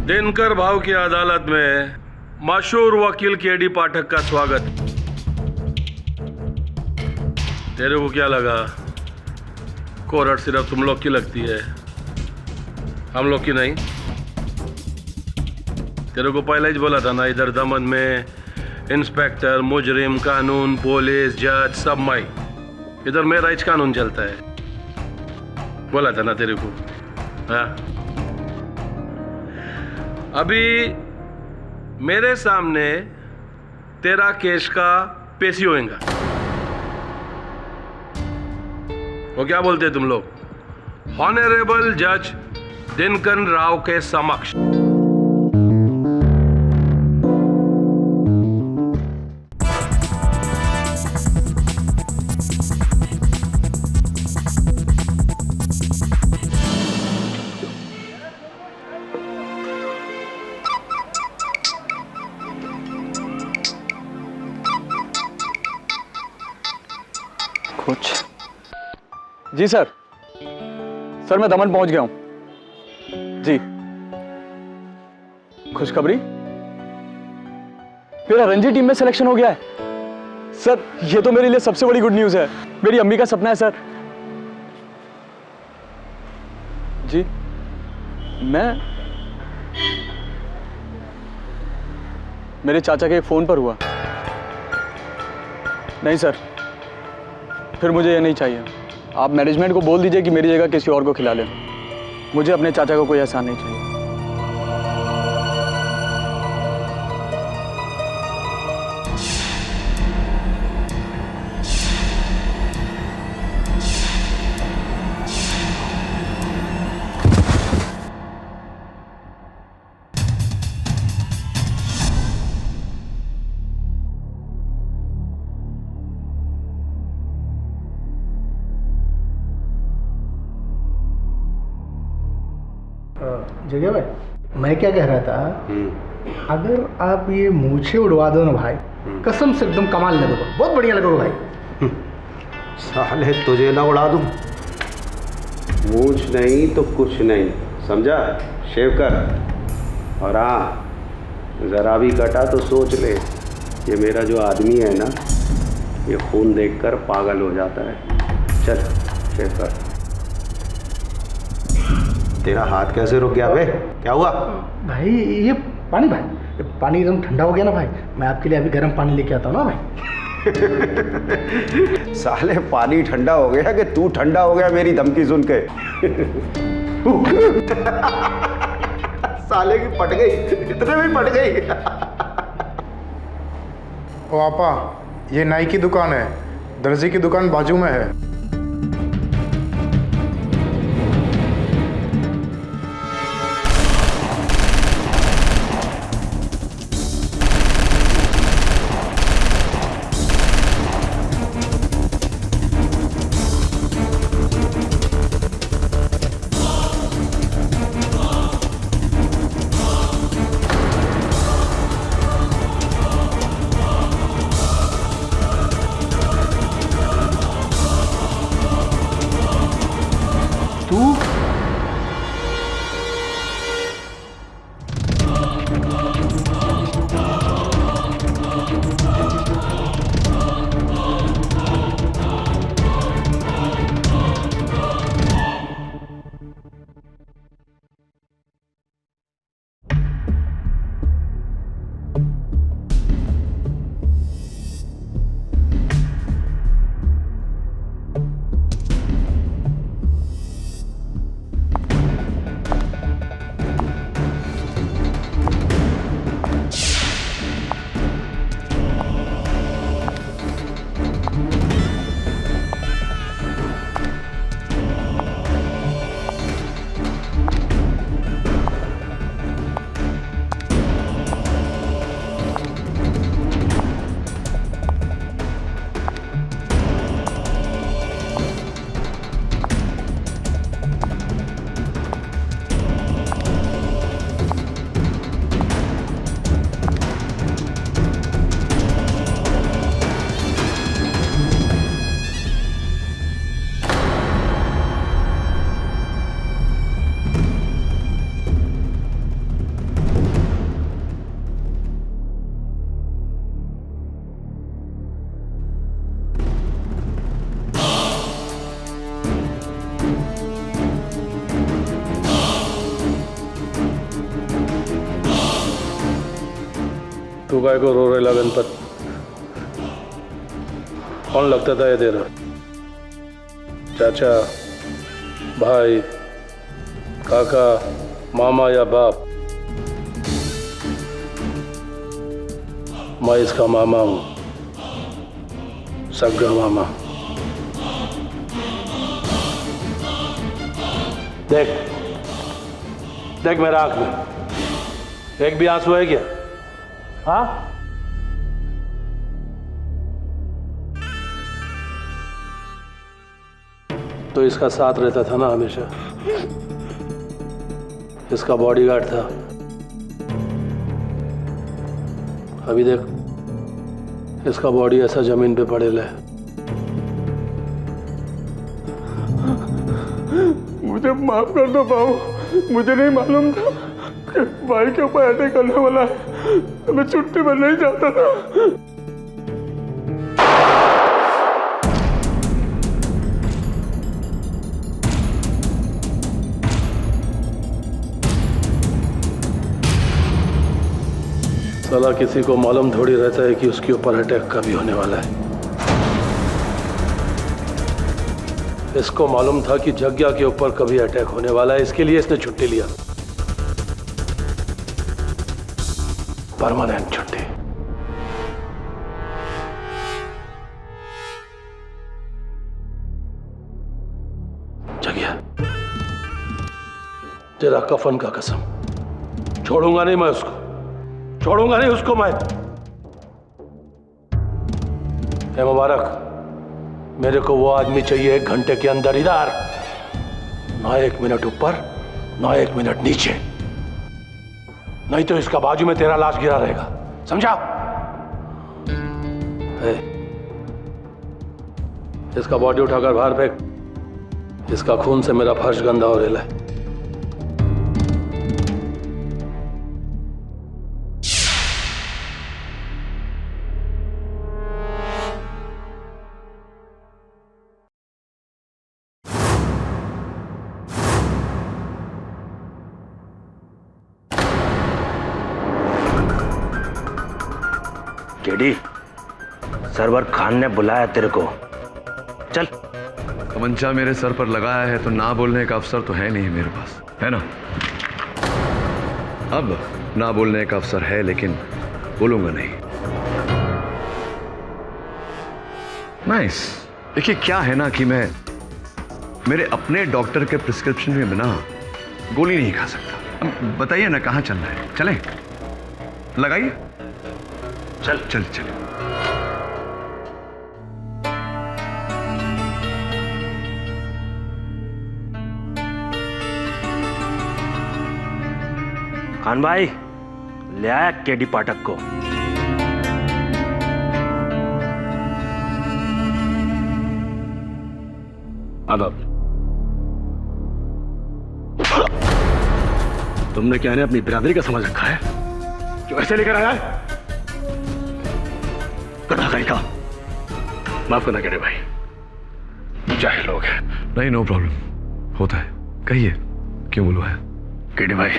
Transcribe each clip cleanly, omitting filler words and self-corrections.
दिनकर भाव की अदालत में मशहूर वकील केडी पाठक का स्वागत। तेरे को क्या लगा कोर्ट सिर्फ तुम लोग की लगती है, हम लोग की नहीं? तेरे को पहले ही बोला था ना, इधर दमन में इंस्पेक्टर, मुजरिम, कानून, पुलिस, जज सब माई। इधर मेरा ही कानून चलता है, बोला था ना तेरे को। हाँ, अभी मेरे सामने तेरा केस का पेशी होएगा। वो क्या बोलते हैं तुम लोग? ऑनरेबल जज दिनकर राव के समक्ष। कुछ जी सर मैं दमन पहुंच गया हूं जी। खुशखबरी, मेरा रणजी टीम में सिलेक्शन हो गया है सर। ये तो मेरे लिए सबसे बड़ी गुड न्यूज़ है। मेरी अम्मी का सपना है सर। जी मैं मेरे चाचा के फोन पर हुआ। नहीं सर, फिर मुझे ये नहीं चाहिए। आप मैनेजमेंट को बोल दीजिए कि मेरी जगह किसी और को खिला ले। मुझे अपने चाचा को कोई एहसान नहीं चाहिए। जगह भाई, मैं क्या कह रहा था, अगर आप ये मूछे उड़वा दो ना भाई, कसम से एकदम कमाल लगेगा, बहुत बढ़िया लगेगा भाई। साले तुझे ना उड़ा दूं, मूछ नहीं तो कुछ नहीं, समझा? शेव कर। और हाँ, ज़रा भी कटा तो सोच ले, ये मेरा जो आदमी है ना, ये खून देखकर पागल हो जाता है। चल शेव कर। तेरा हाथ कैसे रुक गया बे? क्या हुआ? भाई ये पानी एकदम ठंडा हो गया ना भाई। मैं आपके लिए अभी गर्म पानी लेके आता हूँ ना भाई। साले पानी ठंडा हो गया कि तू ठंडा हो गया मेरी धमकी सुन के? साले की पट गई, इतने में पट गई। ओ आपा, ये नाई की दुकान है, दर्जी की दुकान बाजू में है। तू काय को रो रेला गणपत? कौन लगता था ये तेरा? चाचा, भाई, काका, मामा या बाप? मैं इसका मामा हूं, सगा मामा। देख देख मेरा आंख में एक भी आंसू है क्या? हाँ? तो इसका साथ रहता था ना हमेशा, इसका बॉडीगार्ड था। अभी देख इसका बॉडी ऐसा जमीन पे पड़ेला है। मुझे माफ कर दो बाबू, मुझे नहीं मालूम था कि भाई के ऊपर अटैक करने वाला है। मैं छुट्टी पर नहीं जाता था। साला किसी को मालूम थोड़ी रहता है कि उसके ऊपर अटैक कभी होने वाला है। इसको मालूम था कि जग्या के ऊपर कभी अटैक होने वाला है, इसके लिए इसने छुट्टी लिया, परमानेंट छुट्टी। जग्या, तेरा कफन का कसम, छोड़ूंगा नहीं मैं उसको, छोड़ूंगा नहीं उसको मैं। ए मुबारक, मेरे को वो आदमी चाहिए 1 घंटे के अंदर इधर, ना 1 मिनट ऊपर ना 1 मिनट नीचे, नहीं तो इसका बाजू में तेरा लाश गिरा रहेगा, समझा? इसका बॉडी उठाकर बाहर फेंक, इसका खून से मेरा फर्श गंदा हो रहा है। केडी, सरवर खान ने बुलाया तेरे को, चल। तमंचा मेरे सर पर लगाया है तो ना बोलने का अवसर तो है नहीं मेरे पास, है ना? अब ना बोलने का अवसर है, लेकिन बोलूंगा नहीं। नाइस। देखिए क्या है ना कि मैं मेरे अपने डॉक्टर के प्रिस्क्रिप्शन में बिना गोली नहीं खा सकता। अब बताइए ना कहाँ चलना है, चलें? लगाइए, चल चल चल। खान भाई, ले आया केडी पाठक को। आदाब। तुमने क्या है अपनी बिरादरी का समझ रखा है जो ऐसे लेकर आया है? का माफ करना केडी भाई, चाहे लोग हैं। नहीं, नो प्रॉब्लम, होता है। कहिए क्यों बुलवाया? केडी भाई,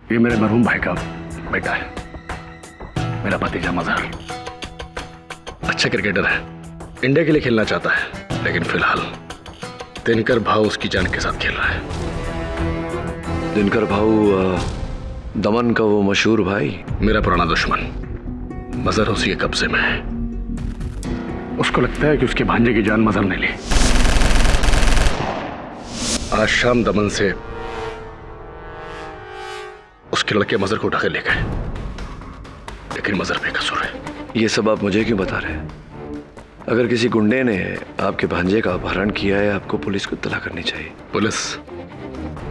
ये मेरे मरहूम भाई का बेटा है, मेरा भतीजा मजहर। अच्छा क्रिकेटर है, इंडिया के लिए खेलना चाहता है, लेकिन फिलहाल दिनकर भाऊ उसकी जान के साथ खेल रहा है। दिनकर भाऊ दमन का वो मशहूर भाई? मेरा पुराना दुश्मन, मजहर उसी के कब्जे में है। उसको लगता है कि उसके भांजे की जान मजहर ने ली। आज शाम दमन से उसके लड़के मजहर को उठा कर ले गए, लेकिन मजहर बेकसूर है। ये सब आप मुझे क्यों बता रहे हैं? अगर किसी गुंडे ने आपके भांजे का अपहरण किया है, आपको पुलिस को इत्तला करनी चाहिए। पुलिस?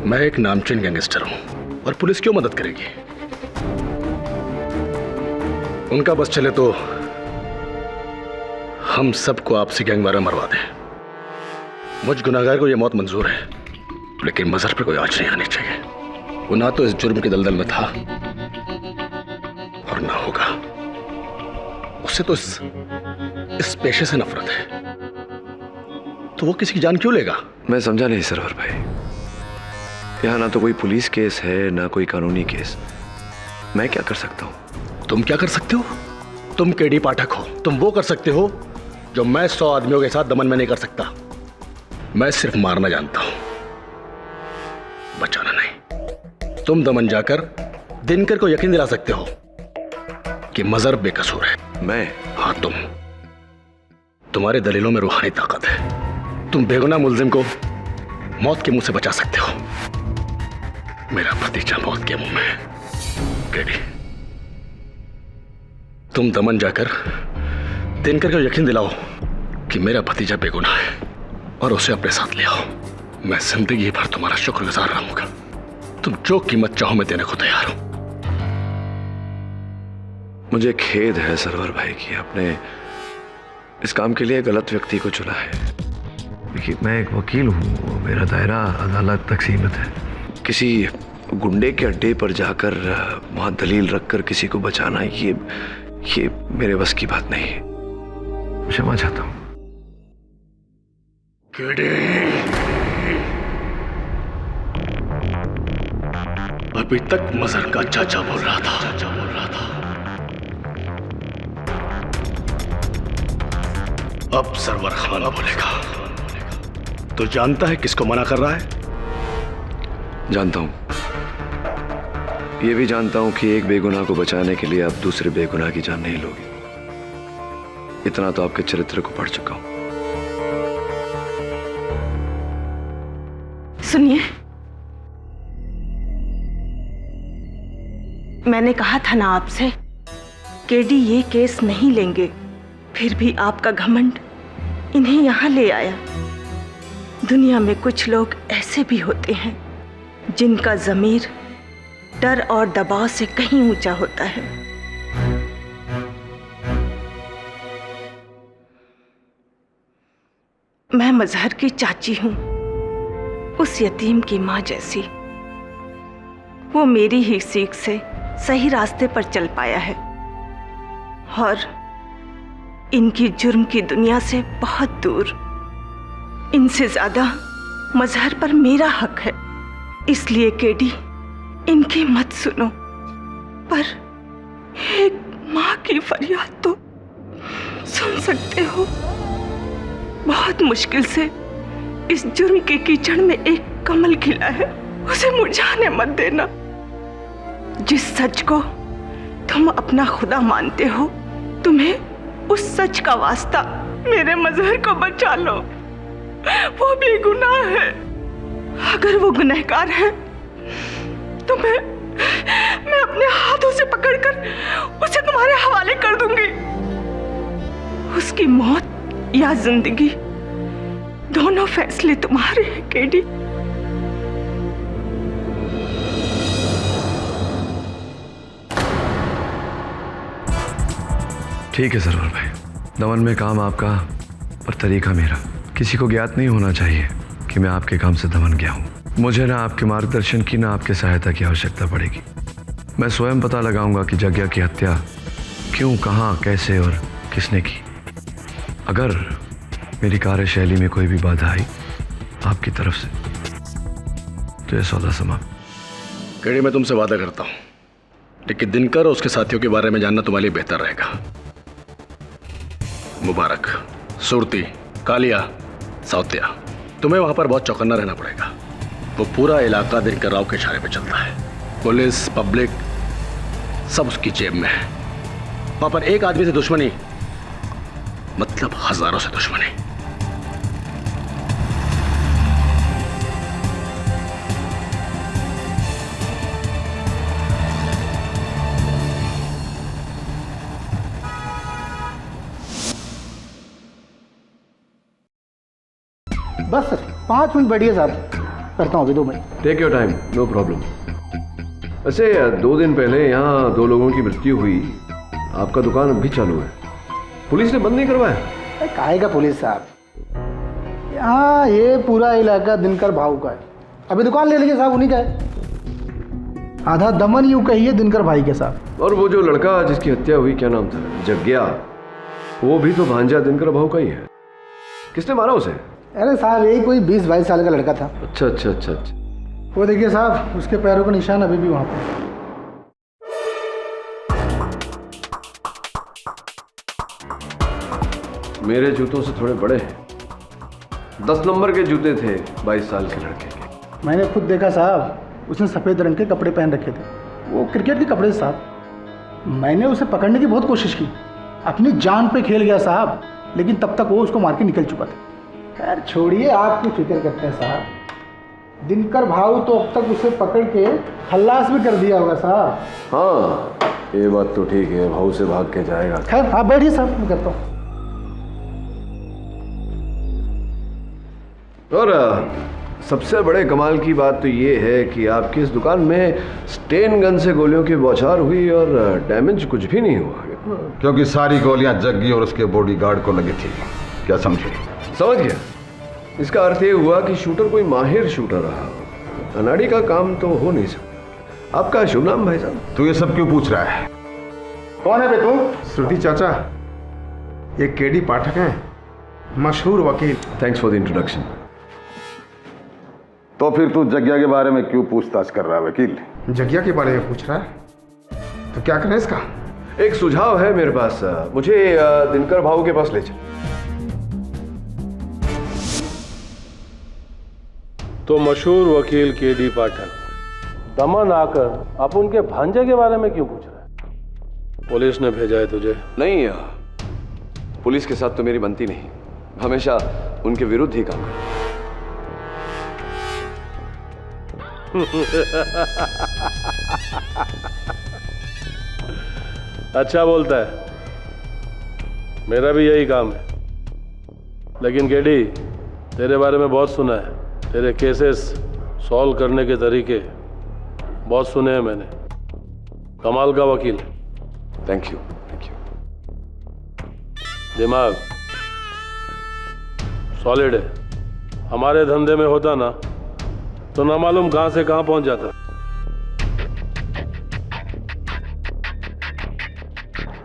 मैं एक नामचीन गैंगस्टर हूं और पुलिस क्यों मदद करेगी? उनका बस चले तो हम सबको आपसी गैंगवार में मरवा दें। मुझ गुनाहगार को यह मौत मंजूर है, लेकिन मजहर पर कोई आंच नहीं आनी चाहिए। वो ना तो इस जुर्म के दलदल में था और ना होगा। उससे तो इस पेशे से नफरत है, तो वो किसी की जान क्यों लेगा? मैं समझा नहीं सरवर भाई। यहाँ ना तो कोई पुलिस केस है ना कोई कानूनी केस। मैं क्या कर सकता हूँ? तुम क्या कर सकते हो? तुम केडी पाठक हो। तुम वो कर सकते हो जो मैं 100 आदमियों के साथ दमन में नहीं कर सकता। मैं सिर्फ मारना जानता हूं, बचाना नहीं। तुम दमन जाकर दिनकर को यकीन दिला सकते हो कि मजहर बेकसूर है। मैं? हाँ, तुम्हारे दलीलों में रूहानी ताकत है। तुम बेगुनाह मुल्जिम को मौत के मुंह से बचा सकते हो। मेरा भतीजा मौत के मुंह में है। केडी, तुम दमन जाकर दिनकर को यकीन दिलाओ कि मेरा भतीजा बेगुनाह है और उसे अपने साथ ले आओ। मैं जिंदगी भर तुम्हारा शुक्रगुजार रहूंगा। तुम जो कीमत चाहो मैं देने को तैयार हूं। मुझे खेद है सरवर भाई कि आपने इस काम के लिए गलत व्यक्ति को चुना है। देखिए, मैं एक वकील हूँ, मेरा दायरा अदालत तक सीमित है। किसी गुंडे के अड्डे पर जाकर वहाँ दलील रखकर किसी को बचाना ये मेरे बस की बात नहीं है। क्षमा चाहता हूँ। अभी तक मजहर का चाचा बोल रहा था। अब सरवर खान बोलेगा। तो जानता है किसको मना कर रहा है? जानता हूँ। ये भी जानता हूँ कि एक बेगुनाह को बचाने के लिए आप दूसरे बेगुनाह की जान नहीं लोगे। इतना तो आपके चरित्र को पढ़ चुका हूँ। सुनिए, मैंने कहा था ना आपसे, केडी ये केस नहीं लेंगे। फिर भी आपका घमंड इन्हें यहां ले आया। दुनिया में कुछ लोग ऐसे भी होते हैं जिनका ज़मीर डर और दबाव से कहीं ऊंचा होता है। मैं मजहर की चाची हूं, उस यतीम की मां जैसी। वो मेरी ही सीख से सही रास्ते पर चल पाया है और इनकी जुर्म की दुनिया से बहुत दूर। इनसे ज्यादा मजहर पर मेरा हक है। इसलिए केडी, इनकी मत सुनो। पर एक मां की फरियाद तो सुन सकते हो। बहुत मुश्किल से इस जुर्म के कीचड़ में एक कमल खिला है, उसे मुरझाने मत देना। जिस सच को तुम अपना खुदा मानते हो, तुम्हें उस सच का वास्ता मेरे मजहर को बचा लो। वो बेगुनाह है। अगर वो गुनहगार है तो मैं अपने हाथों से पकड़कर उसे तुम्हारे हवाले कर दूंगी। उसकी मौत या जिंदगी, दोनों फैसले तुम्हारे हैं केडी। ठीक है सरवर भाई, दमन में काम आपका और तरीका मेरा। किसी को ज्ञात नहीं होना चाहिए कि मैं आपके काम से दमन गया हूँ। मुझे ना आपके मार्गदर्शन की ना आपके सहायता की आवश्यकता पड़ेगी। मैं स्वयं पता लगाऊंगा कि जग्या की हत्या क्यों, कहाँ, कैसे और किसने की। अगर मेरी कार्यशैली में कोई भी बाधा आई आपकी तरफ से तो ये सौदा समाप्त। केडी, मैं तुमसे वादा करता हूँ, लेकिन दिनकर और उसके साथियों के बारे में जानना तुम्हारे लिए बेहतर रहेगा। मुबारक, सुरती, कालिया, साउतिया, तुम्हें वहां पर बहुत चौकन्ना रहना पड़ेगा। वो पूरा इलाका दिनकर राव के इशारे पे चलता है। पुलिस, पब्लिक सब उसकी जेब में है। वहां पर एक आदमी से दुश्मनी मतलब हजारों से दुश्मनी। बस सर 5 मिनट बैठिए साहब, करता हूँ अभी 2 minute. Take your time, no problem. वैसे 2 दिन पहले यहाँ 2 लोगों की मृत्यु हुई, आपका दुकान अब भी चालू है, पुलिस ने बंद नहीं करवाया? काहे का पुलिस साहब, यहाँ ये पूरा इलाका दिनकर भाऊ का है। अभी दुकान ले लीजिए साहब, उन्हीं का है। आधा दमन यूं कहिए दिनकर भाई के साथ। और वो जो लड़का जिसकी हत्या हुई, क्या नाम था? जग्या, वो भी तो भांजा दिनकर भाऊ का ही है। किसने मारा उसे? अरे साहब यही कोई 20-22 साल का लड़का था। अच्छा अच्छा अच्छा अच्छा। वो देखिए साहब, उसके पैरों का निशान अभी भी वहाँ पर। मेरे जूतों से थोड़े बड़े हैं। 10 नंबर के जूते थे 22 साल के लड़के के। मैंने खुद देखा साहब, उसने सफ़ेद रंग के कपड़े पहन रखे थे, वो क्रिकेट के कपड़े साहब। मैंने उसे पकड़ने की बहुत कोशिश की, अपनी जान पे खेल गया साहब, लेकिन तब तक वो उसको मार के निकल चुका था। खैर छोड़िए, आपकी फिक्र करते हैं साहब। दिनकर भाऊ तो अब तक उसे पकड़ के खल्लास भी कर दिया होगा साहब। हाँ, ये बात तो ठीक है, भाऊ से भाग के जाएगा। खैर आप बैठिए साहब, मैं करता हूँ। और सबसे बड़े कमाल की बात तो ये है कि आपकी इस दुकान में स्टेन गन से गोलियों की बौछार हुई और डैमेज कुछ भी नहीं हुआ। क्योंकि सारी गोलियां जग्गी और उसके बॉडीगार्ड को लगी थी। क्या समझे? समझ गया। इसका अर्थ ये हुआ कि शूटर कोई माहिर शूटर रहा। अनाड़ी का काम तो हो नहीं सकता। आपका शुभ नाम भाई साहब? तू ये सब क्यों पूछ रहा है? कौन है बे तू? श्रुति चाचा, ये केडी पाठक हैं, मशहूर वकील। Thanks for the introduction. तो फिर तू जग्या के बारे में क्यों पूछताछ कर रहा है वकील? जगिया के बारे में पूछ रहा है, तो क्या करें इसका? एक सुझाव है मेरे पास, मुझे दिनकर भाऊ के पास ले चल। तो मशहूर वकील केडी पाठक दमन आकर आप उनके भांजे के बारे में क्यों पूछ रहे हैं? पुलिस ने भेजा है तुझे? नहीं, पुलिस के साथ तो मेरी बनती नहीं, हमेशा उनके विरुद्ध ही काम करता। अच्छा बोलता है, मेरा भी यही काम है। लेकिन केडी, तेरे बारे में बहुत सुना है, तेरे केसेस सॉल्व करने के तरीके बहुत सुने हैं मैंने। कमाल का वकील है। Thank you, thank you. दिमाग सॉलिड है। हमारे धंधे में होता ना तो ना मालूम कहां से कहां पहुंच जाता।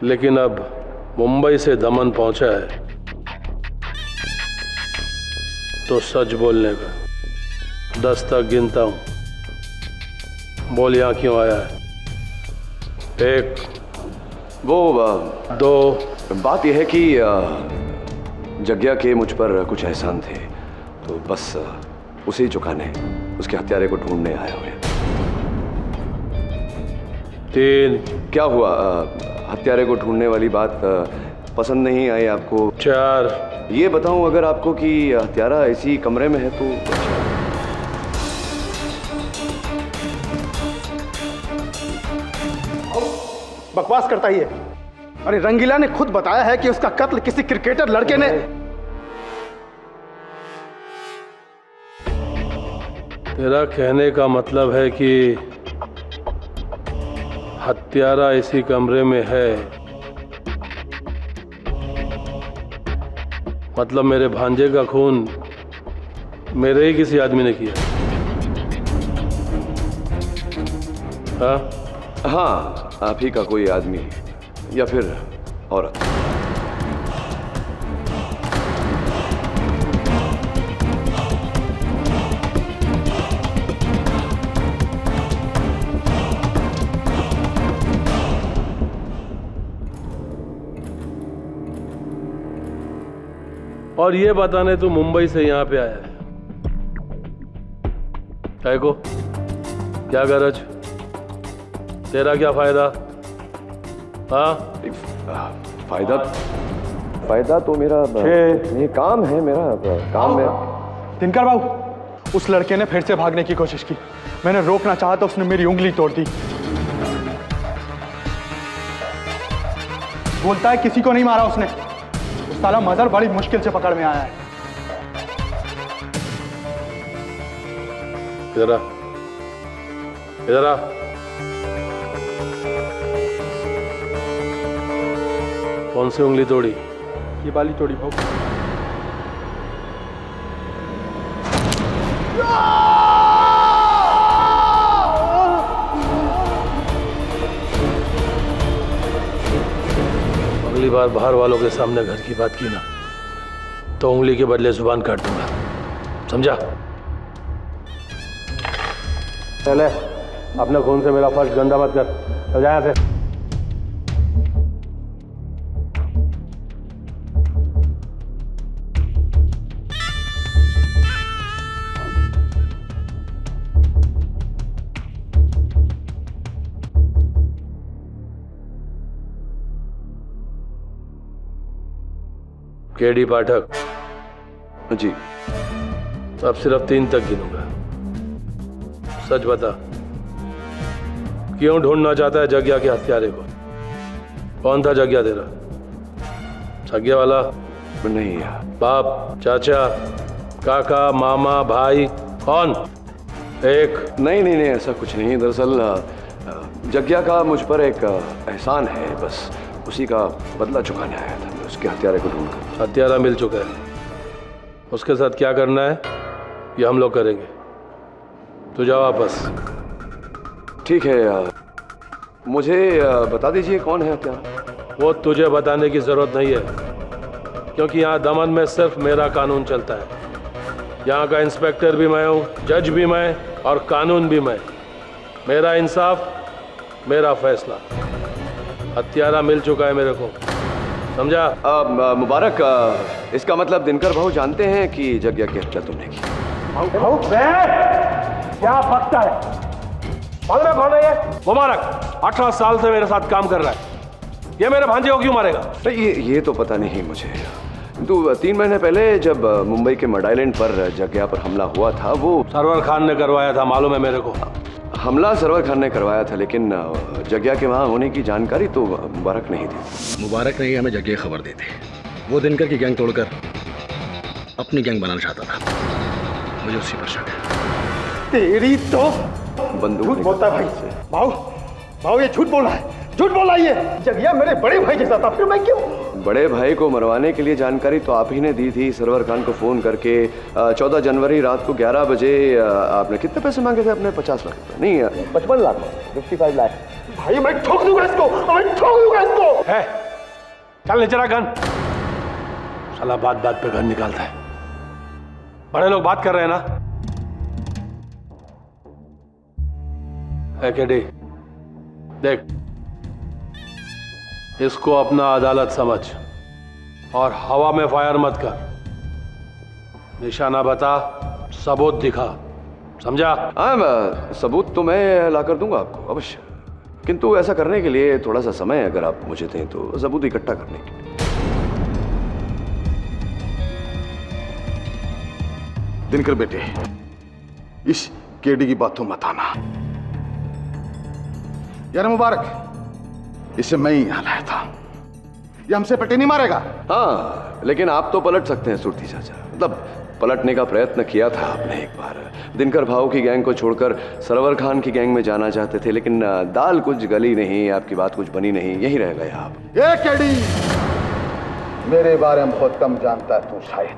लेकिन अब मुंबई से दमन पहुंचा है तो सच बोलने का 10 तक गिनता हूं। बोल यहां क्यों आया है? 1, वो 2। बात यह है कि जग्या के मुझ पर कुछ एहसान थे, तो बस उसे ही चुकाने, उसके हत्यारे को ढूंढने आया हुए। 3। क्या हुआ? हत्यारे को ढूंढने वाली बात पसंद नहीं आई आपको? 4। ये बताऊं अगर आपको कि हत्यारा इसी कमरे में है तो? बकवास करता ही है। अरे रंगीला ने खुद बताया है कि उसका कत्ल किसी क्रिकेटर लड़के ने। तेरा कहने का मतलब है कि हत्यारा इसी कमरे में है, मतलब मेरे भांजे का खून मेरे ही किसी आदमी ने किया? हाँ? हाँ, आप ही का कोई आदमी या फिर औरत। और ये बताने तू मुंबई से यहाँ पे आया है? काय को? क्या गरज? तेरा क्या फायदा? हाँ? फायदा तो मेरा ये काम है, मेरा काम है। दिनकर बाबू, उस लड़के ने फिर से भागने की कोशिश की। मैंने रोकना चाहा तो उसने मेरी उंगली तोड़ दी। बोलता है किसी को नहीं मारा उसने। साला मदर बड़ी मुश्किल से पकड़ में आया है। इधर आ, इधर आ। कौन सी उंगली तोड़ी? ये वाली तोड़ी भाऊ। अगली बार बाहर वालों के सामने घर की बात की ना तो उंगली के बदले जुबान काट दूंगा, समझा? चले, अपने खून से मेरा फर्श गंदा मत कर। चल जा यहाँ से। केडी पाठक, जी। अब सिर्फ 3 तक गिनूंगा। सच बता, क्यों ढूंढना चाहता है जग्या के हत्यारे को? कौन था जग्या तेरा? जग्या वाला? नहीं। बाप, चाचा, काका, मामा, भाई, कौन? एक? नहीं नहीं नहीं, ऐसा कुछ नहीं। दरअसल जग्या का मुझ पर एक एहसान है, बस उसी का बदला चुकाने आया था मैं उसके हत्यारे को ढूंढकर। हत्यारा मिल चुका है, उसके साथ क्या करना है ये हम लोग करेंगे। तो जाओ वापस। ठीक है, मुझे बता दीजिए कौन है हत्यारा। वो तुझे बताने की जरूरत नहीं है, क्योंकि यहाँ दमन में सिर्फ मेरा कानून चलता है। यहाँ का इंस्पेक्टर भी मैं हूँ, जज भी मैं, और कानून भी मैं। मेरा इंसाफ, मेरा फैसला। हत्यारा मिल चुका है मेरे को, समझा? मुबारक, इसका मतलब दिनकर भाऊ जानते हैं कि जग्या की हत्या तुमने की। क्या बकता है? कौन है ये? मुबारक 18 साल से मेरे साथ काम कर रहा है, ये मेरे भांजे को क्यों मारेगा? ये तो पता नहीं मुझे। तो 3 महीने पहले जब मुंबई के मड आइलैंड पर जग्या पर हमला हुआ था, वो सरवर खान ने करवाया था, मालूम है मेरे को। हमला सरवर खान ने करवाया था, लेकिन जग्या के वहाँ होने की जानकारी तो मुबारक नहीं थी। मुबारक ने हमें जग्या खबर दी थी। वो दिनकर की गैंग तोड़कर अपनी गैंग बनाना चाहता था, मुझे उसी पर शक है। तेरी तो बंदूक बोलता है भाई। भाऊ ये झूठ बोल रहा है, झूठ बोल रहा है ये। जगिया मेरे बड़े भाई जैसा था, फिर मैं क्यों? बड़े भाई को मरवाने के लिए जानकारी तो आप ही ने दी थी, सरवर खान को फोन करके। 14 जनवरी रात को 11 बजे आपने कितने पैसे मांगे थे अपने? 50 लाख रुपए? नहीं, 55 लाख, 55 लाख। भाई मैं ठोक दूंगा इसको, मैं ठोक दूंगा इसको। है, चल ले चला गन। साला बात बात पे गन निकालता है। बड़े लोग बात कर रहे हैं ना। है केडी, देख, इसको अपना अदालत समझ और हवा में फायर मत कर। निशाना बता, सबूत दिखा, समझा? हाँ, सबूत तो मैं ला कर दूंगा आपको अवश्य, किंतु ऐसा करने के लिए थोड़ा सा समय अगर आप मुझे दें तो सबूत इकट्ठा करने के लिए। दिनकर बेटे, इस केडी की बातों मत आना। यार मुबारक, इसे मैं ही यहां लाया था। ये हमसे पटे नहीं मारेगा। हाँ, लेकिन आप तो पलट सकते हैं सुरती चाचा। मतलब पलटने का प्रयत्न किया था आपने एक बार। दिनकर भाऊ की गैंग को छोड़कर सरवर खान की गैंग में जाना चाहते थे, लेकिन दाल कुछ गली नहीं, आपकी बात कुछ बनी नहीं, यही रह गए आप। ये केडी मेरे बारे में बहुत कम जानता है तू शायद,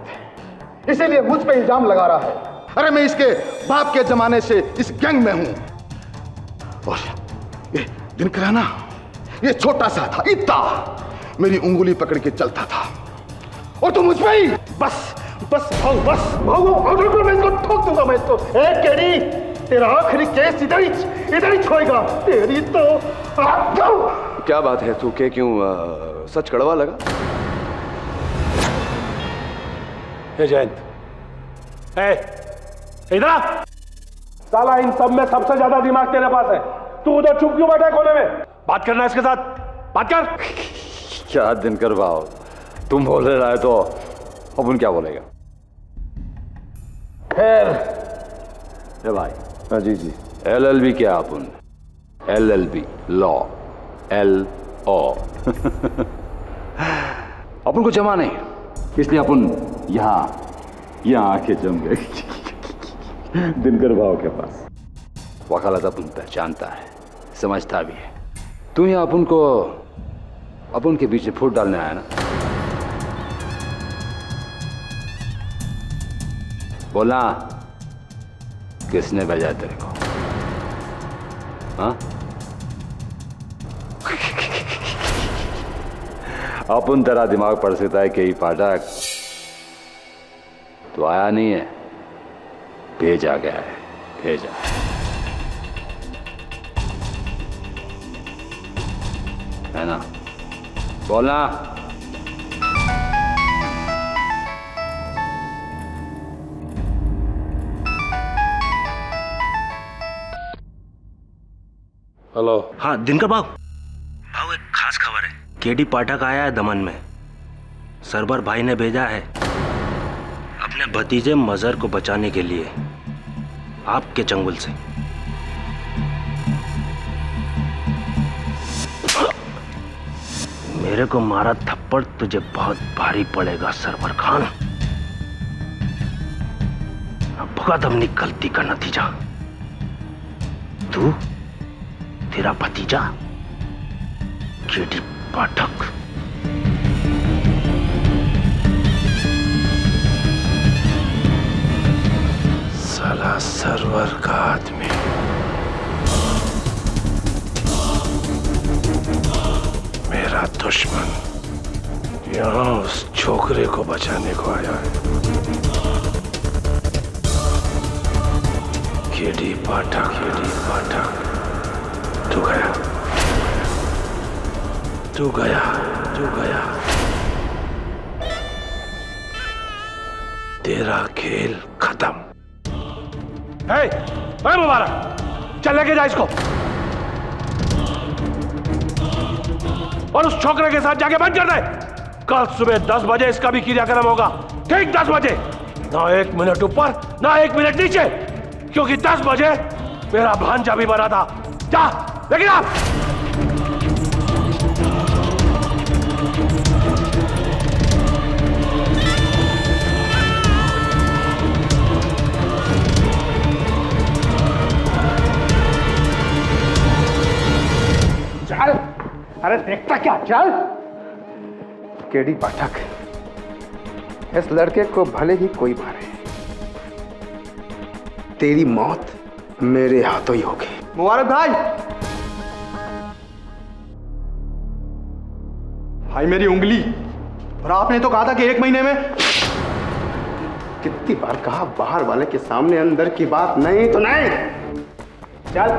इसीलिए मुझ पे इल्जाम लगा रहा है। अरे मैं इसके बाप के जमाने से इस गैंग में हूं। और ये दिनकर है ना, ये छोटा सा था, इतना मेरी उंगली पकड़ के चलता था, और तू मुझ पे ही। बस भाऊ मैं इसको ठोक दूंगा, मैं इसको। ए केडी, तेरा आखिरी केस इधर ही छोड़ेगा। तेरी तो क्या बात है तू के क्यों सच कड़वा लगा? जयंत, इधर साला, इन सब में सबसे ज्यादा दिमाग तेरे पास है। तू उधर चुप क्यों बैठा है कोने में? बात करना है इसके साथ, बात कर। क्या दिनकर भाव, तुम बोल रहे तो अपन क्या बोलेगा? खैर भाई। हाँ जी जी। LLB क्या अपन? LLB law, LO। अपन को जमा नहीं, इसलिए अपन यहाँ आके जम गए दिनकर भाव के पास। वकालत अपन पहचानता है, समझता भी है। तू यहाँ अपन के बीच में फूट डालने आया ना? बोलना, किसने भेजा तेरे को? हाँ? अपन तेरा दिमाग पढ़ सकता है कि पाठक तो आया नहीं है, भेजा गया है, भेजा। है ना? बोलना। हेलो। हाँ दिनकर भाऊ, एक खास खबर है। केडी पाठक आया है दमन में। सरवर भाई ने भेजा है अपने भतीजे मजहर को बचाने के लिए आपके चंगुल से। मेरे को मारा थप्पड़ तुझे बहुत भारी पड़ेगा सरवर खान। भुगत अपनी गलती का नतीजा। तू, तेरा भतीजा केडी पाठक। साला सरवर का आदमी मेरा दुश्मन यहाँ उस छोकरे को बचाने को आया है। केडी पाठक तू गया, तू गया, तू गया। तेरा खेल खत्म। मुबारक, चल लेके जा इसको और उस छोकरे के साथ जाके बंद कर दे। कल सुबह 10 बजे इसका भी क्रियाक्रम होगा। ठीक 10 बजे, ना 1 मिनट ऊपर ना 1 मिनट नीचे, क्योंकि 10 बजे मेरा भांजा भी बना था। जा लेकिन आप चल। अरे देखता क्या, चल। केडी पाठक, इस लड़के को भले ही कोई मारे, तेरी मौत मेरे हाथों ही होगी। मुबारक भाई, भाई मेरी उंगली, और आपने तो कहा था कि 1 महीने में। कितनी बार कहा, बाहर वाले के सामने अंदर की बात नहीं तो नहीं। चल।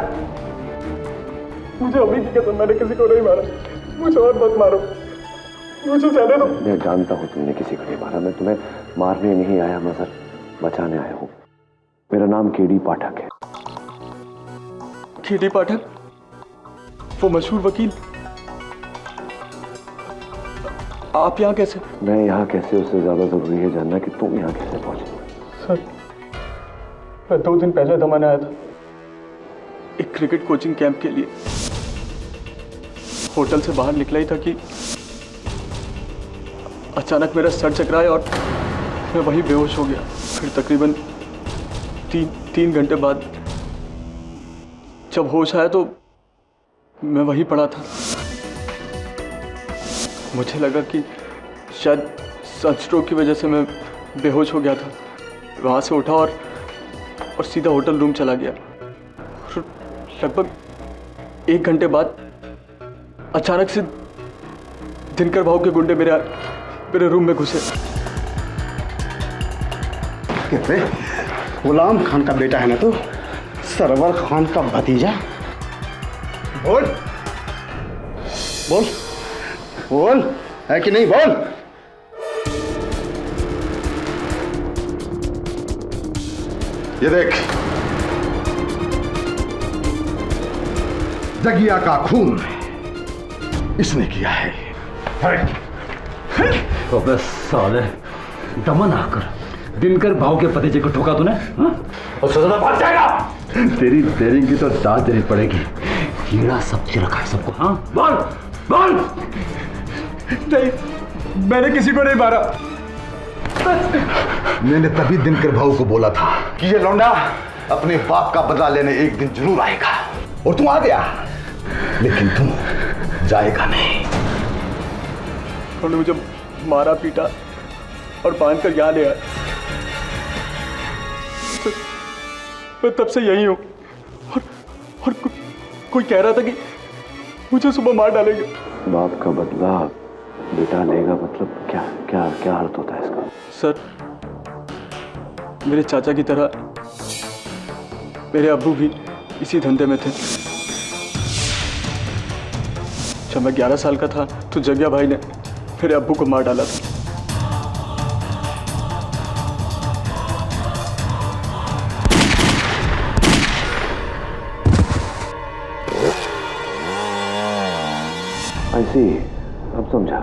मुझे अभी की कसम, मैंने किसी को नहीं मारा। मुझे और मत मारो, मुझे जाने दो। मैं जानता हूँ तुमने किसी को नहीं मारा। मैं तुम्हें मारने नहीं आया मजहर, बचाने आया हूँ। मेरा नाम केडी पाठक है। केडी पाठक, वो मशहूर वकील। आप यहाँ कैसे? मैं यहाँ कैसे, उससे ज्यादा जरूरी है जानना कि तुम यहाँ कैसे पहुंचे। सर, मैं 2 दिन पहले दमन आया था एक क्रिकेट कोचिंग कैंप के लिए। होटल से बाहर निकला ही था कि अचानक मेरा सर चकराया और मैं वहीं बेहोश हो गया। फिर तकरीबन 3 घंटे बाद जब होश आया तो मैं वहीं पड़ा था। मुझे लगा कि शायद सनस्ट्रोक की वजह से मैं बेहोश हो गया था। वहाँ से उठा और सीधा होटल रूम चला गया। लगभग 1 घंटे बाद अचानक से दिनकर भाव के गुंडे मेरे रूम में घुसे। कहते गुलाम खान का बेटा है ना तू, सरवर खान का भतीजा। बोल बोल बोल, है कि नहीं? बोल। ये देख, जगिया का खून इसने किया है। अबे साले, दमन आकर दिनकर भाव के भतीजे को ठोका तूने, और सजा भाग जाएगा। तेरी देरी की तो दाद देनी पड़ेगी। कीड़ा सबसे रखा है सबको। हाँ बोल बोल। नहीं, मैंने किसी को नहीं मारा। मैंने तभी दिनकर भाऊ को बोला था कि ये लौंडा अपने बाप का बदला लेने एक दिन जरूर आएगा, और तू आ गया, लेकिन तू जाएगा नहीं। उन्होंने मुझे मारा, पीटा और बांधकर यहाँ ले आया। मैं तब से यही हूँ, और कोई कह रहा था कि मुझे सुबह मार डालेंगे। बाप का बदला बेटा लेगा, मतलब क्या क्या क्या अर्थ होता है इसका? सर, मेरे चाचा की तरह मेरे अब्बू भी इसी धंधे में थे। जब मैं 11 साल का था तो जगिया भाई ने मेरे अब्बू को मार डाला था। I see, अब समझा।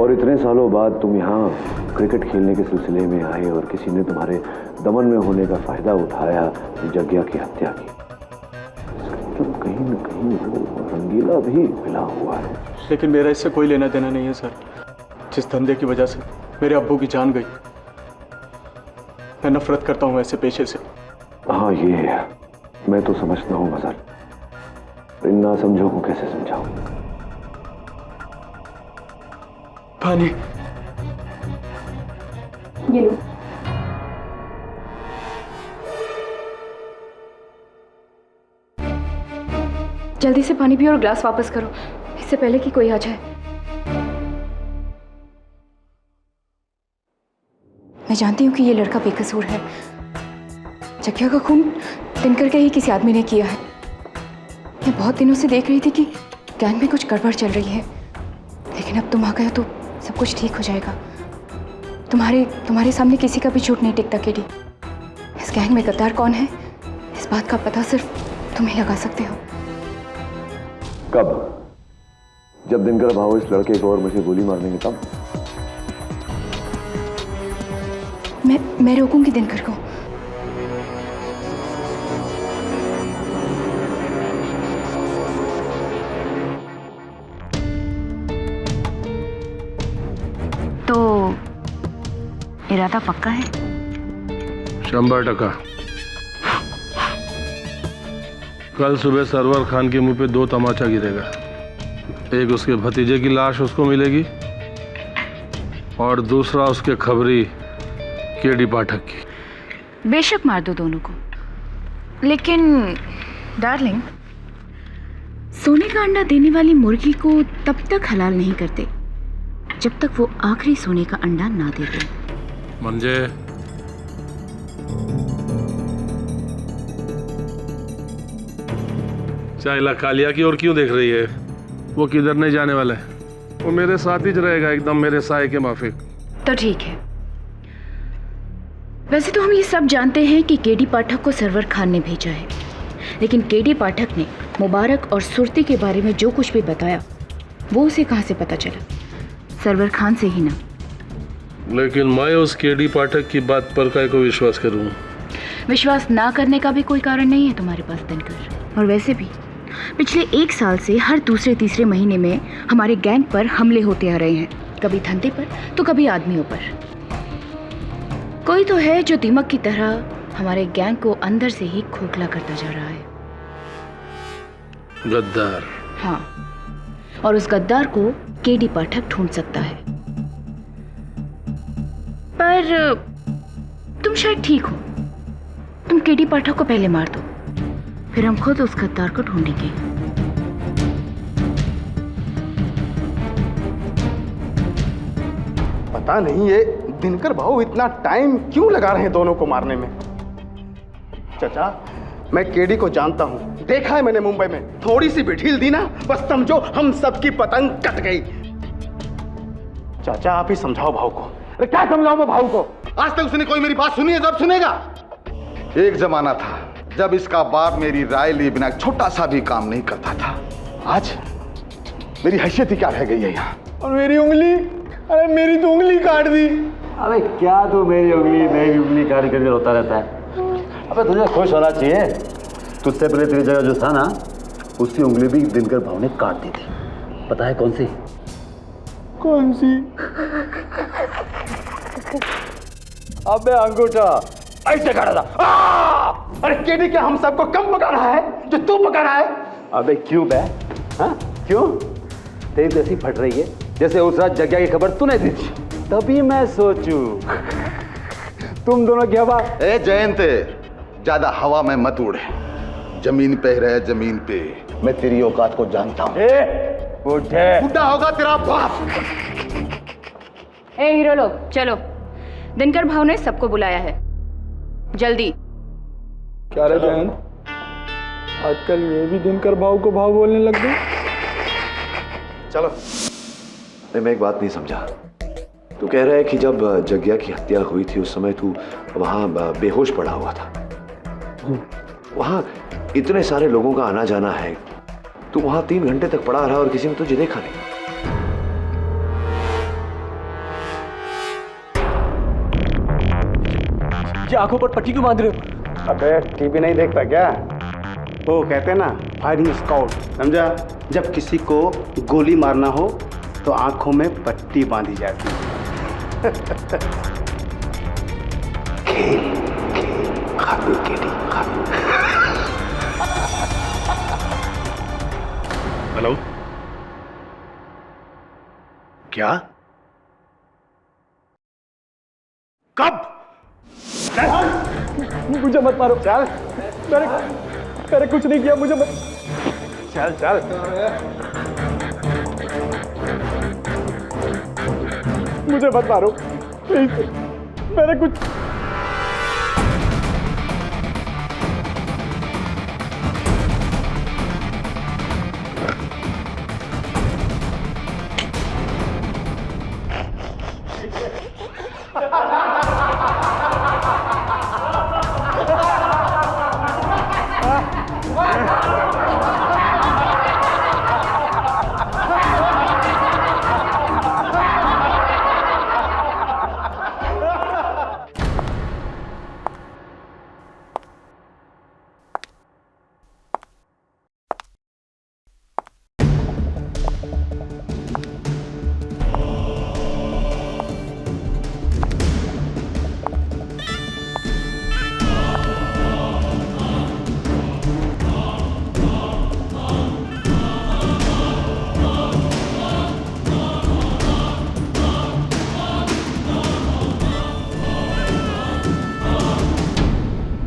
और इतने सालों बाद तुम यहाँ क्रिकेट खेलने के सिलसिले में आए और किसी ने तुम्हारे दमन में होने का फायदा उठाया, जग्या की हत्या की। तुम कहीं न कहीं वो रंगीला भी मिला हुआ है। लेकिन मेरा इससे कोई लेना देना नहीं है सर। जिस धंधे की वजह से मेरे अब्बू की जान गई, मैं नफरत करता हूँ ऐसे पेशे से। हाँ, ये मैं तो समझता हूँ मजर, इन ना समझो को कैसे समझाऊं। पानी ये लो। जल्दी से पानी पियो और ग्लास वापस करो, इससे पहले कि कोई आ जाए। मैं जानती हूँ कि ये लड़का बेकसूर है। जग्या का खून दिनकर के ही किसी आदमी ने किया है। मैं बहुत दिनों से देख रही थी कि गैंग में कुछ गड़बड़ चल रही है, लेकिन अब तुम आ गए हो तो सब कुछ ठीक हो जाएगा। तुम्हारे सामने किसी का भी झूठ नहीं टिकता केडी। इस गैंग में गद्दार कौन है, इस बात का पता सिर्फ तुम ही लगा सकते हो। कब? जब दिनकर भाव इस लड़के को और मुझे गोली मारने तब? मैं रोकूंगी दिनकर को। तो इरादा पक्का है? 100%। कल सुबह सरवर खान के मुंह पे 2 तमाचा गिरेगा। एक उसके भतीजे की लाश उसको मिलेगी और दूसरा उसके खबरी केडी पाठक की। बेशक मार दो दोनों को, लेकिन डार्लिंग, सोने का अंडा देने वाली मुर्गी को तब तक हलाल नहीं करते जब तक वो आखिरी सोने का अंडा ना दे दे। म्हणजे चाइला कालिया की ओर क्यों देख रही है? वो किधर नहीं जाने वाला है, वो मेरे साथ ही रहेगा, एकदम मेरे साए के माफिक। तो ठीक है। वैसे तो हम ये सब जानते हैं कि केडी पाठक को सरवर खान ने भेजा है, लेकिन केडी पाठक ने मुबारक और सुरती के बारे में जो कुछ भी बताया वो उसे कहाँ से पता चला? सरवर खान से ही ना। लेकिन मैं उस केडी पाठक की बात पर काय को विश्वास करूं? विश्वास ना करने का भी कोई कारण नहीं है तुम्हारे पास दिनकर। और वैसे भी पिछले 1 साल से हर दूसरे तीसरे महीने में हमारे गैंग पर हमले होते आ रहे हैं, कभी धंधे पर तो कभी आदमियों पर। कोई तो है जो दीमक की तरह हमारे गैंग को अंदर से ही खोखला करता जा रहा है। गद्दार। हाँ, और उस गद्दार को केडी पाठक ढूंढ सकता है। पर तुम शायद ठीक हो। तुम केडी पाठक को पहले मार दो, फिर हम खुद उस गद्दार को ढूंढेंगे। पता नहीं ये दिनकर भाऊ इतना टाइम क्यों लगा रहे हैं दोनों को मारने में। चाचा, मैं केडी को जानता हूं, देखा है मैंने मुंबई में। थोड़ी सी भी ढील दी ना, बस समझो हम सबकी पतंग कट गई। चाचा, आप ही समझाओ भाऊ को। अरे क्या समझाऊं मैं भाऊ को? आज तक उसने कोई मेरी बात सुनी है? जब सुनेगा। एक जमाना था जब इसका बाप मेरी राय लिए बिना छोटा सा भी काम नहीं करता था। आज मेरी हैसियत ही क्या रह गई है यहाँ। और मेरी उंगली, अरे मेरी तो उंगली काट दी। अबे क्या तू मेरी उंगली काट करके रोता रहता है? अबे तुझे खुश होना चाहिए। तुझसे पहले तेरी जगह जो था ना, उसकी उंगली भी दिनकर भाव ने काट दी थी। पता है कौन सी? कौन सी? अबे अंगूठा ऐसे काटा था। अरे केडी क्या हम सबको कम पका रहा है जो तू पका रहा है? अबे क्यों बे? हाँ क्यों? तेरी तो ऐसी फट रही है जैसे उस रात जग्या की खबर तूने दी थी। तभी मैं सोचूं तुम दोनों की हवा। ए जयंत, ज्यादा हवा में मत उड़, जमीन पे रहे, जमीन पे। मैं तेरी औकात को जानता हूँ। बुढ़ा होगा तेरा बाप। ए हीरो लोग, चलो। दिनकर भाव ने सबको बुलाया है, जल्दी। क्या रे बहन, आजकल ये भी दिनकर भाव को भाव बोलने लग गए। चलो। मैं एक बात नहीं समझा। तू कह रहा है कि जब जग्या की हत्या हुई थी उस समय तू वहां बेहोश पड़ा हुआ था। वहां इतने सारे लोगों का आना जाना है, तू वहां 3 घंटे तक पड़ा रहा और किसी ने तुझे देखा नहीं। ये आंखों पर पट्टी क्यों बांध रहे हो? अबे टीवी नहीं देखता क्या? वो कहते हैं ना फायरिंग स्काउट, समझा? जब किसी को गोली मारना हो तो आंखों में पट्टी बांधी जाती है। खेल खेल खातू केडी खातू। हेलो, क्या? कब? मुझे मत मारो। चल, मैंने कुछ नहीं किया, मुझे मत। चल चल। मुझे मत मारो प्लीज, मैंने कुछ।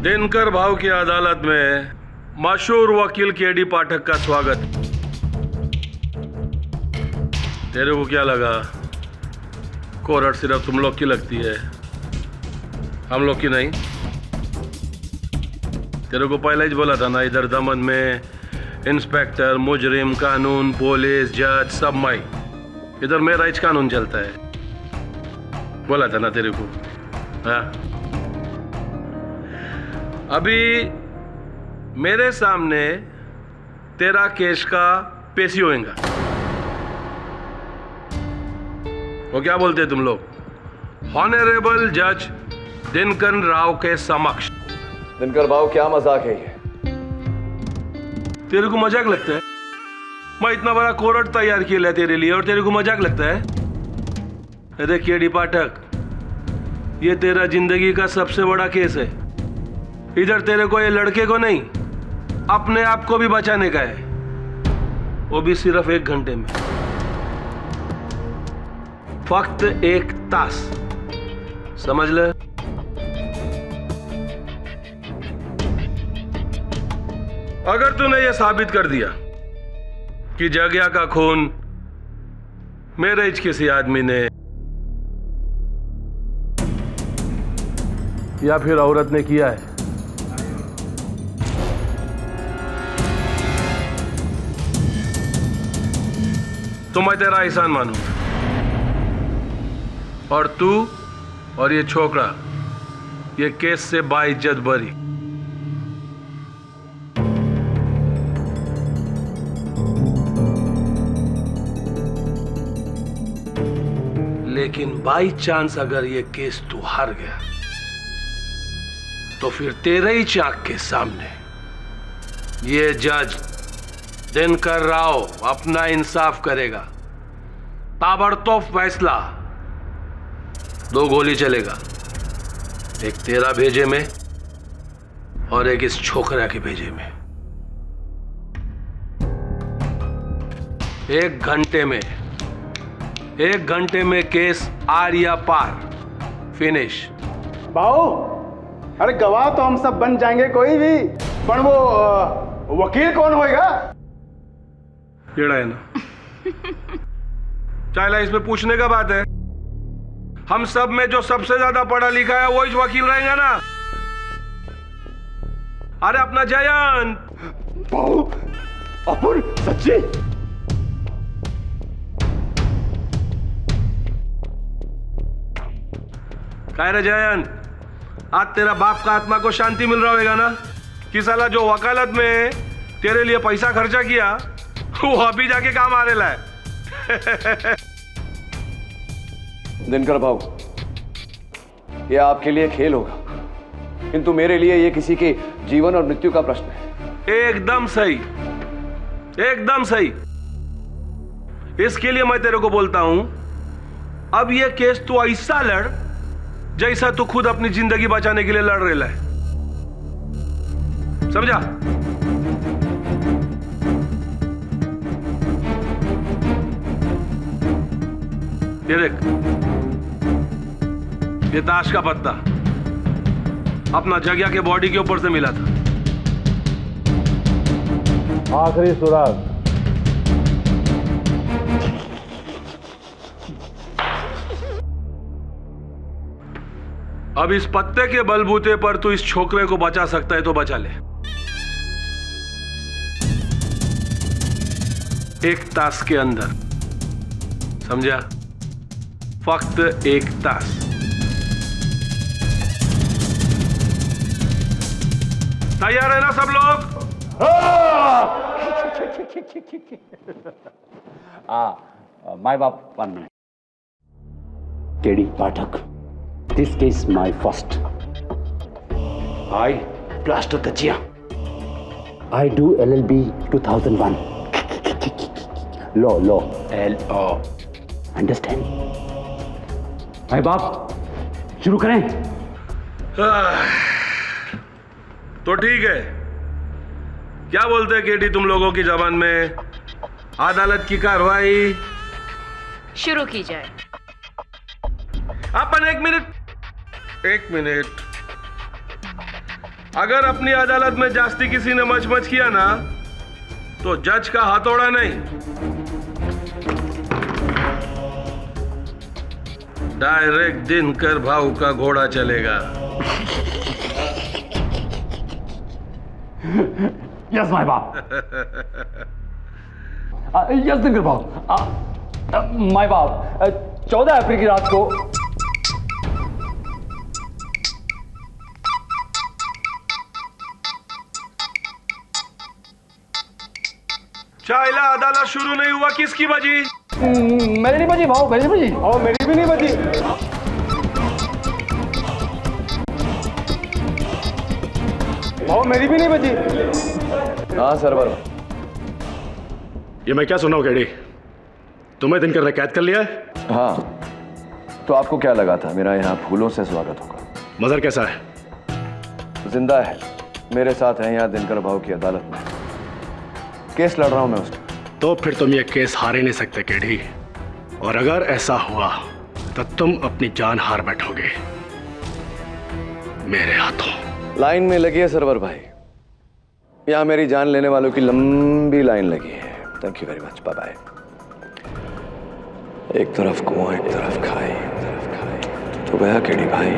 दिनकर भाव की अदालत में मशहूर वकील केडी पाठक का स्वागत। तेरे को क्या लगा कोर्ट सिर्फ तुम लोग की लगती है, हम लोग की नहीं? तेरे को पहले ही बोला था ना, इधर दमन में इंस्पेक्टर, मुजरिम, कानून, पुलिस, जज सब माई। इधर मेरा ही कानून चलता है, बोला था ना तेरे को। हाँ, अभी मेरे सामने तेरा केस का पेशी होएगा। वो क्या बोलते हैं तुम लोग? ऑनरेबल जज दिनकर राव के समक्ष। दिनकर भाव, क्या मजाक है ये? तेरे को मजाक लगता है? मैं इतना बड़ा कोर्ट तैयार किया है तेरे लिए और तेरे को मजाक लगता है? अरे केडी पाठक, ये तेरा जिंदगी का सबसे बड़ा केस है। इधर तेरे को, ये लड़के को नहीं, अपने आप को भी बचाने का है, वो भी सिर्फ 1 घंटे में, फक्त 1 तास, समझ ले? अगर तूने ये साबित कर दिया कि जगिया का खून मेरे ही किसी आदमी ने या फिर औरत ने किया है, तो मैं तेरा एहसान मानूंगा और तू और ये छोकरा ये केस से बाइज्जत बरी। लेकिन बाई चांस अगर ये केस तू हार गया तो फिर तेरे ही चाक के सामने ये जज दिनकर राव अपना इंसाफ करेगा। ताबड़तोड़ फैसला, 2 गोली चलेगा, एक तेरा भेजे में और एक इस छोकरा के भेजे में। 1 घंटे में केस आर या पार, फिनिश। बाऊ, अरे गवाह तो हम सब बन जाएंगे कोई भी, पर वो वकील कौन होएगा? केड़ा है ना, चाहे इसमें पूछने का बात है। हम सब में जो सबसे ज्यादा पढ़ा लिखा है वो ही वकील रहेगा ना। अरे अपना जयंत। बाऊ, अपुर सच्ची? कह रहे जयंत, आज तेरा बाप का आत्मा को शांति मिल रहा होगा ना कि साला जो वकालत में तेरे लिए पैसा खर्चा किया वो अभी जाके काम आ रहा है। दिनकर भाऊ, ये आपके लिए खेल होगा, किंतु मेरे लिए ये किसी के जीवन और मृत्यु का प्रश्न है। एकदम सही, एकदम सही। इसके लिए मैं तेरे को बोलता हूं, अब ये केस तू ऐसा लड़ जैसा तू खुद अपनी जिंदगी बचाने के लिए लड़ रहा है, समझा? ये देख, ये ताश का पत्ता अपना जगिया के बॉडी के ऊपर से मिला था। आखिरी सुराग। अब इस पत्ते के बलबूते पर तू इस छोकरे को बचा सकता है तो बचा ले। एक तास के अंदर, समझा? फक्त एक तास। तैयार है ना सब लोग? माय बाप 1 minute. KD Pathak, this case my first. I Plaster Tachia. I do LLB 2001. Law, L-O. Understand? भाई बाप, शुरू करें? तो ठीक है, क्या बोलते हैं केडी तुम लोगों की जबान में? अदालत की कार्रवाई शुरू की जाए। अपन एक मिनट। अगर अपनी अदालत में जास्ती किसी ने मच किया ना, तो जज का हथौड़ा नहीं, डायरेक्ट दिनकर भाऊ का घोड़ा चलेगा। यस माय बाप। यस दिनकर भाऊ। माय बाप, 14 अप्रैल की रात को चाइला अदालत शुरू नहीं हुआ, किसकी बजी? मेरी नहीं बजी भाऊ, मेरी नहीं बजी। और मेरी भी नहीं बजी। भाऊ मेरी भी नहीं बजी। हाँ सरवर। ये मैं क्या सुना हूं केडी? तुम्हें दिनकर ने कैद कर लिया है? हाँ, तो आपको क्या लगा था मेरा यहाँ फूलों से स्वागत होगा? मजर कैसा है? जिंदा है, मेरे साथ है यहाँ दिनकर भाऊ की अदालत में। केस लड़ रहा हूं मैं उसका। तो फिर तुम ये केस हार ही नहीं सकते केडी, और अगर ऐसा हुआ तो तुम अपनी जान हार बैठोगे मेरे हाथों। लाइन में लगी है सरवर भाई, यहाँ मेरी जान लेने वालों की लंबी लाइन लगी है। Thank you very much, bye bye. एक तरफ कुआं, एक तरफ खाई, तो गया केडी भाई।